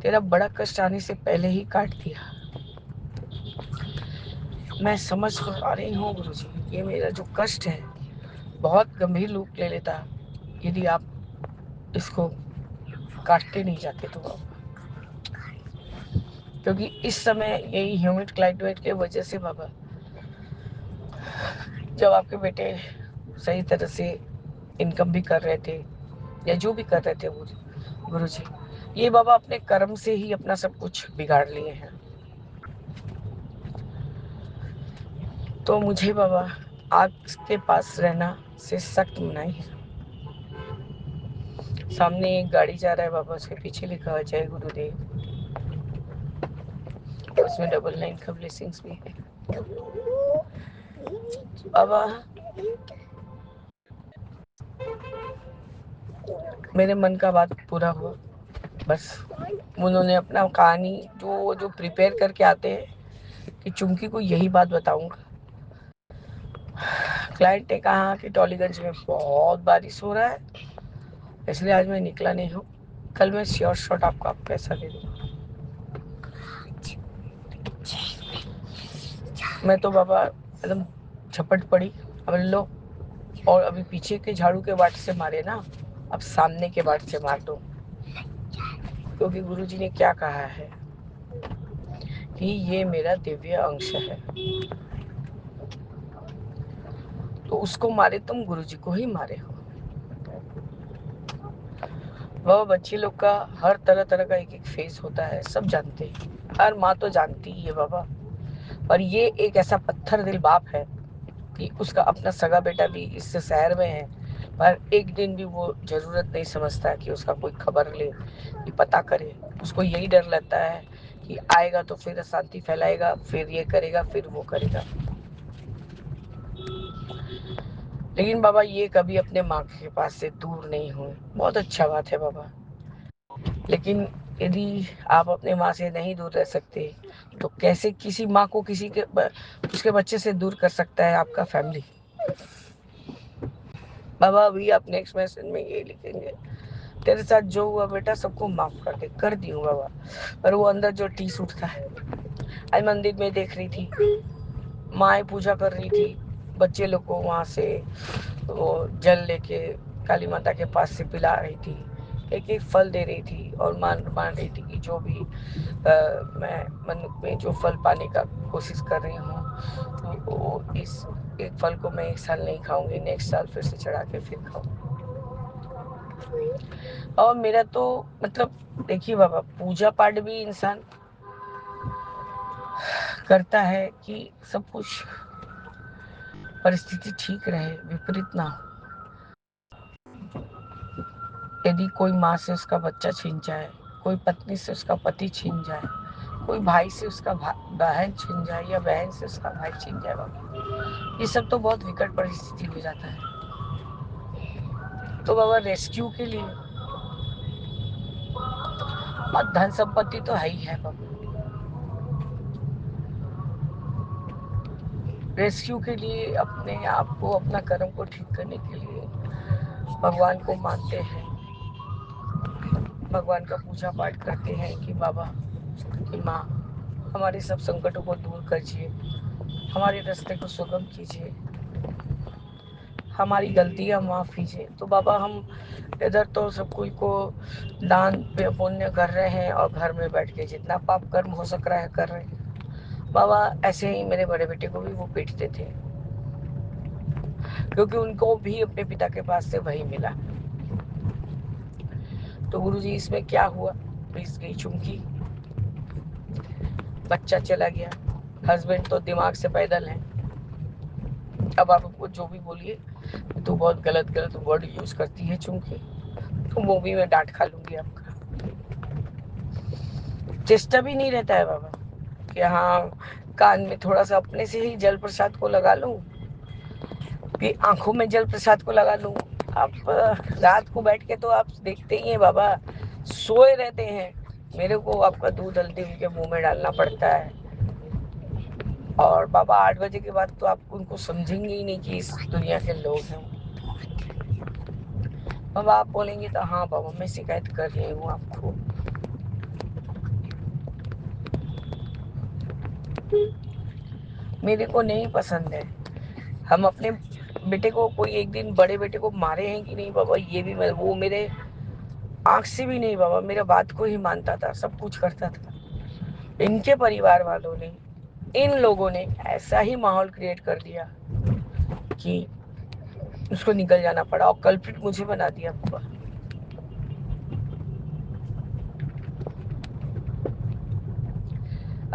तेरा बड़ा कष्ट आने से पहले ही काट दिया। मैं समझ पा रही हूँ गुरुजी, ये मेरा जो कष्ट है बहुत गंभीर रूप ले लेता यदि आप इसको काटते नहीं जाते तो बाबा, क्योंकि इस समय यही ह्यूमिड क्लाइमेट के वजह से बाबा, जब आपके बेटे सही तरह से इनकम भी कर रहे थे या जो भी कर रहे थे वो गुरुजी, ये बाबा अपने कर्म से ही अपना सब कुछ बिगाड़ लिए हैं। तो मुझे बाबा आग के पास रहना से सख्त मनाही है। सामने एक गाड़ी जा रहा है बाबा, उसके पीछे लिखा है जय गुरुदेव, उसमें 99 का ब्लेसिंग्स भी है बाबा। मेरे मन का बात पूरा हुआ, बस उन्होंने अपना कहानी जो प्रिपेयर करके आते हैं कि चुमकी को यही बात बताऊंगा। क्लाइंट ने कहा कि टॉलीगंज में बहुत बारिश हो रहा है, इसलिए आज मैं निकला नहीं हूँ, कल मैं श्योर शॉट आपको पैसा दे दूंगा। मैं तो बाबा एकदम झपट पड़ी, अब लो, और अभी पीछे के झाड़ू के बाट से मारे ना, अब सामने के बाट से मार दो, क्योंकि गुरुजी ने क्या कहा है कि ये मेरा दिव्य अंश है, तो उसको मारे तुम गुरुजी को ही मारे हो। वह बच्चे लोग का हर तरह तरह का एक एक फेस होता है, सब जानते हैं, हर माँ तो जानती ही है बाबा, और ये एक ऐसा पत्थर दिल बाप है कि उसका अपना सगा बेटा भी इस शहर में है, पर एक दिन भी वो जरूरत नहीं समझता कि उसका कोई खबर ले, कि पता करे। उसको यही डर लगता है कि आएगा तो फिर अशांति फैलाएगा, फिर ये करेगा, फिर वो करेगा। लेकिन बाबा ये कभी अपने माँ के पास से दूर नहीं हुए, बहुत अच्छा बात है बाबा। लेकिन यदि आप अपने माँ से नहीं दूर रह सकते, तो कैसे किसी माँ को उसके बच्चे से दूर कर सकता है आपका फैमिली। बाबा अभी आप नेक्स्ट मैसेज में ये लिखेंगे, तेरे साथ जो हुआ बेटा सबको माफ कर दे, कर दी हूँ बाबा। पर वो अंदर जो टीस उठता है, आज मंदिर में देख रही थी, माँ पूजा कर रही थी, बच्चे लोग को वहां से वो जल लेके काली माता के पास से पिला रही थी, एक एक फल दे रही थी और मान रही थी कि जो भी मैं मन में जो फल पाने का कोशिश कर रही हूँ, तो इस एक फल को मैं एक साल नहीं खाऊंगी, नेक्स्ट साल फिर से चढ़ा के फिर खाऊंगी। और मेरा तो मतलब देखिए बाबा, पूजा पाठ भी इंसान करता है कि सब कुछ परिस्थिति ठीक रहे, विपरीत ना हो। यदि कोई माँ से उसका बच्चा छीन जाए, कोई पत्नी से उसका पति छीन जाए, कोई भाई से उसका बहन छिन जाए या बहन से उसका भाई छिन जाए बाबा, ये सब तो बहुत विकट परिस्थिति हो जाता है। तो बाबा रेस्क्यू के लिए और धन संपत्ति तो है ही है बाबा, रेस्क्यू के लिए अपने आप को, अपना कर्म को ठीक करने के लिए भगवान को मानते हैं, भगवान का पूजा पाठ करते हैं कि बाबा कि माँ हमारे सब संकटों को दूर कीजिए, हमारे रास्ते को सुगम कीजिए, हमारी गलतियाँ माफ़ कीजिए। तो बाबा हम इधर तो सब कोई को दान पुण्य कर रहे हैं और घर में बैठ के जितना पाप कर्म हो सक रहा है कर रहे हैं। बाबा ऐसे ही मेरे बड़े बेटे को भी वो पीटते थे, क्योंकि उनको भी अपने पिता के पास से वही मिला। तो गुरुजी इसमें क्या हुआ, पीस गई चुमकी, बच्चा चला गया, हस्बैंड तो दिमाग से पैदल है। अब आप हमको जो भी बोलिए, तो बहुत गलत गलत वर्ड यूज करती है चुमकी, तो वो भी मैं डांट खा लूंगी आपका। चेष्टा भी नहीं रहता है बाबा कि हाँ कान में थोड़ा सा अपने से ही जल प्रसाद को लगा लूं, कि आंखों में जल प्रसाद को लगा लूं। आप रात को बैठ के तो आप देखते ही हैं बाबा, सोए रहते हैं, मेरे को आपका दूध हल्दी उनके मुंह में डालना पड़ता है। और बाबा 8 बजे के बाद तो आप उनको समझेंगे ही नहीं कि इस दुनिया के लोग हैं। अब आप बोलेंगे तो हाँ बाबा मैं शिकायत कर रही हूँ आपको। मेरे को नहीं पसंद है। हम अपने बेटे को, कोई एक दिन बड़े बेटे को मारे हैं कि नहीं बाबा, ये भी मैं, वो मेरे आंख से भी नहीं बाबा, मेरा बात को ही मानता था, सब कुछ करता था। इनके परिवार वालों ने, इन लोगों ने ऐसा ही माहौल क्रिएट कर दिया कि उसको निकल जाना पड़ा और कल्प्रिट मुझे बना दिया बाबा।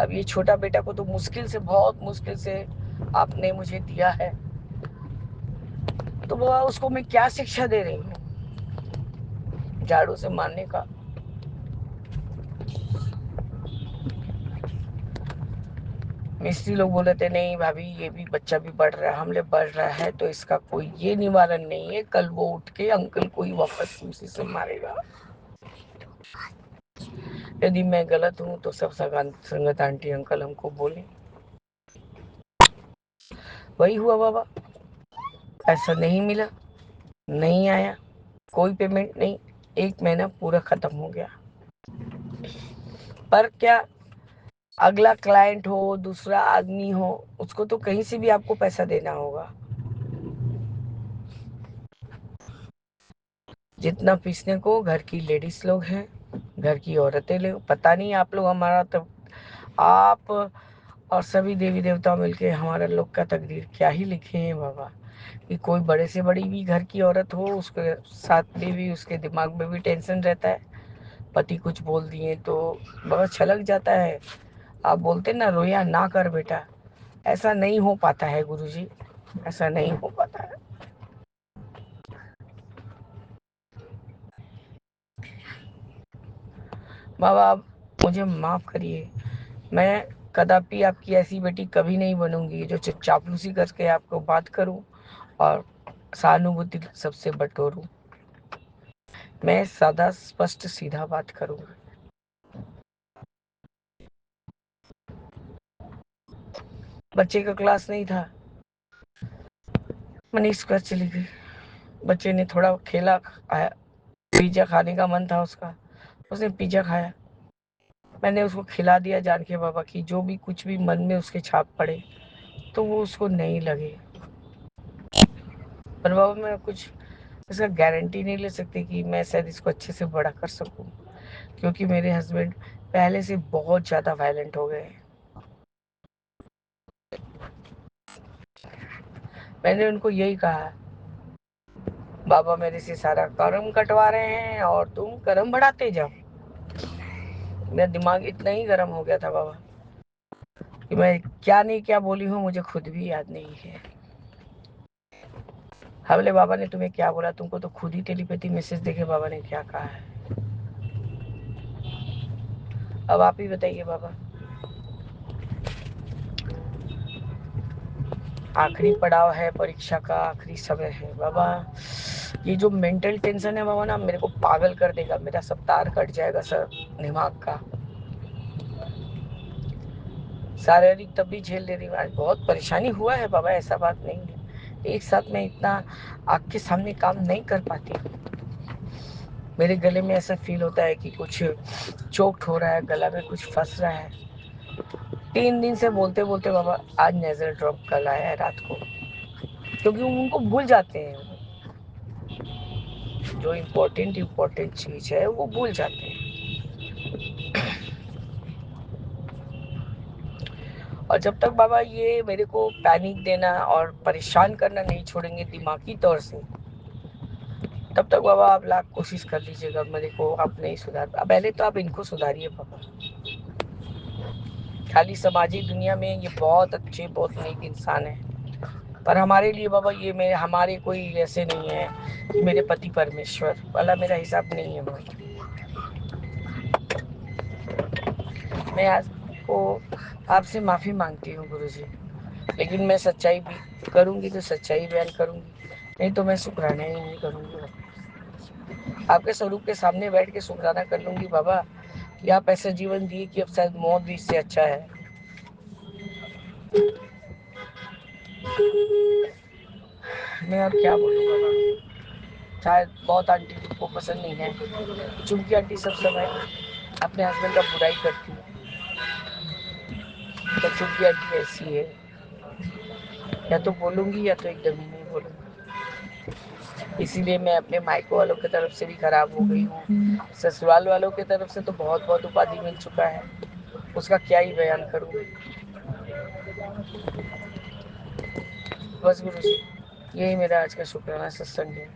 अब ये छोटा बेटा को तो मुश्किल से, बहुत मुश्किल से आपने मुझे दिया है, तो बाबा उसको मैं क्या शिक्षा दे रही हूँ, झाड़ू से मारने का। मिस्त्री लोग बोले थे नहीं भाभी ये भी बच्चा भी बढ़ रहा है, हमले बढ़ रहा है तो इसका कोई ये निवारण नहीं है, कल वो उठ के अंकल को ही वापस उसी से मारेगा। यदि मैं गलत हूँ तो सब संगत आंटी अंकल हमको बोले। वही हुआ बाबा, ऐसा नहीं मिला, नहीं आया, कोई पेमेंट नहीं, 1 महीना पूरा खत्म हो गया। पर क्या, अगला क्लाइंट हो, दूसरा आदमी हो, उसको तो कहीं से भी आपको पैसा देना होगा। जितना पीसने को घर की लेडीज लोग हैं, घर की औरतें लोग, पता नहीं आप लोग हमारा, तो आप और सभी देवी देवता मिलके हमारा लोग का तकदीर क्या ही लिखे हैं बाबा, कि कोई बड़े से बड़ी भी घर की औरत हो, उसके साथ में भी उसके दिमाग में भी टेंशन रहता है, पति कुछ बोल दिए तो बाबा छलक जाता है। आप बोलते ना रोया ना कर बेटा, ऐसा नहीं हो पाता है गुरुजी, ऐसा नहीं हो पाता है। बाबा आप मुझे माफ करिए, मैं कदापि आपकी ऐसी बेटी कभी नहीं बनूंगी जो चापलूसी करके आपको बात करूं और सहानुभूति सबसे बटोरूं। मैं सादा स्पष्ट सीधा बात करूंगा। बच्चे का क्लास नहीं था, मनीष घर चली गई, बच्चे ने थोड़ा खेला, आया, पिज्जा खाने का मन था उसका, उसने पिज्जा खाया, मैंने उसको खिला दिया जान के बाबा कि जो भी कुछ भी मन में उसके छाप पड़े तो वो उसको नहीं लगे। पर बाबा मैं कुछ इसका गारंटी नहीं ले सकती कि मैं शायद इसको अच्छे से बड़ा कर सकूं, क्योंकि मेरे हस्बैंड पहले से बहुत ज़्यादा वायलेंट हो गए हैं। मैंने उनको यही कहा, बाबा मेरे से सारा कर्म कटवा रहे हैं और तुम कर्म बढ़ाते जाओ। मेरा दिमाग इतना ही गर्म हो गया था बाबा कि मैं क्या नहीं क्या बोली हूँ मुझे खुद भी याद नहीं है। हमले बाबा ने तुम्हें क्या बोला, तुमको तो खुद ही टेलीपैथी मैसेज देके बाबा ने क्या कहा है। अब आप ही बताइए बाबा, आखिरी पड़ाव है, परीक्षा का आखिरी समय है बाबा। ये जो मेंटल टेंशन है बाबा ना, मेरे को पागल कर देगा, मेरा सब तार कट जाएगा सर दिमाग का। शारीरिक तब भी झेल ले रही हूँ, आज बहुत परेशानी हुआ है बाबा, ऐसा बात नहीं है। एक साथ मैं इतना आपके सामने काम नहीं कर पाती। मेरे गले में ऐसा फील होता है कि कुछ चोक्ड हो रहा है, गला में कुछ फंस रहा है। 3 दिन से बोलते बोलते बाबा आज नेजल ड्रॉप कल आया है रात को, क्योंकि उनको भूल जाते हैं, जो इम्पोर्टेंट चीज है वो भूल जाते हैं। और जब तक बाबा ये मेरे को पैनिक देना और परेशान करना नहीं छोड़ेंगे दिमागी तौर से, तब तक बाबा आप लाख कोशिश कर लीजिएगा, मेरे को आप नहीं सुधार। पहले तो आप इनको सुधारिए बाबा। खाली समाजी दुनिया में ये बहुत अच्छे बहुत नेक इंसान है, पर हमारे लिए बाबा ये मेरे हमारे कोई ऐसे नहीं है कि मेरे पति परमेश्वर वाला मेरा हिसाब नहीं है बाबा। मैं आपको आपसे माफ़ी मांगती हूँ गुरुजी, लेकिन मैं सच्चाई भी करूँगी तो सच्चाई बयान करूँगी, नहीं तो मैं शुक्राना ही नहीं करूँगी बाबा। आपके स्वरूप के सामने बैठ के शुक्राना कर लूँगी बाबा कि आप ऐसा जीवन दिए कि अब शायद मौत भी इससे अच्छा है। मैं अब क्या बोलूँ बाबा, शायद बहुत आंटी को पसंद नहीं है, चूंकि आंटी सब समय अपने हस्बैंड का बुराई करती है, तो चूंकि आंटी ऐसी है, या तो बोलूँगी या तो एकदम ही नहीं बोलूँगी। इसीलिए मैं अपने मायको वालों की तरफ से भी खराब हो गई हूँ, ससुराल वालों की तरफ से तो बहुत बहुत उपाधि मिल चुका है, उसका क्या ही बयान करूँ। बस गुरु जी, यही मेरा आज का शुक्राना सत्संग है।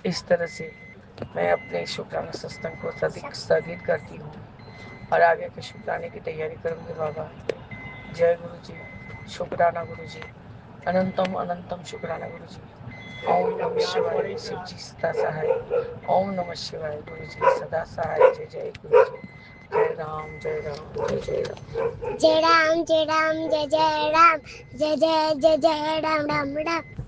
इस तरह से मैं अपने शुक्राना सत्संग को स्थगित करती हूँ और आगे के शुक्राने की तैयारी करूँगी बाबा। जय गुरु जी, शुक्राना गुरु जी, अनंतम अनंतम शुक्राना गुरु जी। ओम नमः शिवाय, शिव जी सदा सहाय। ओम नमः शिवाय, गुरु जी सदा सहाय। जय जय गुरु जी। जय राम जय राम जय जय राम। जय राम जय राम जय जय राम, जय जय जय जय राम राम राम।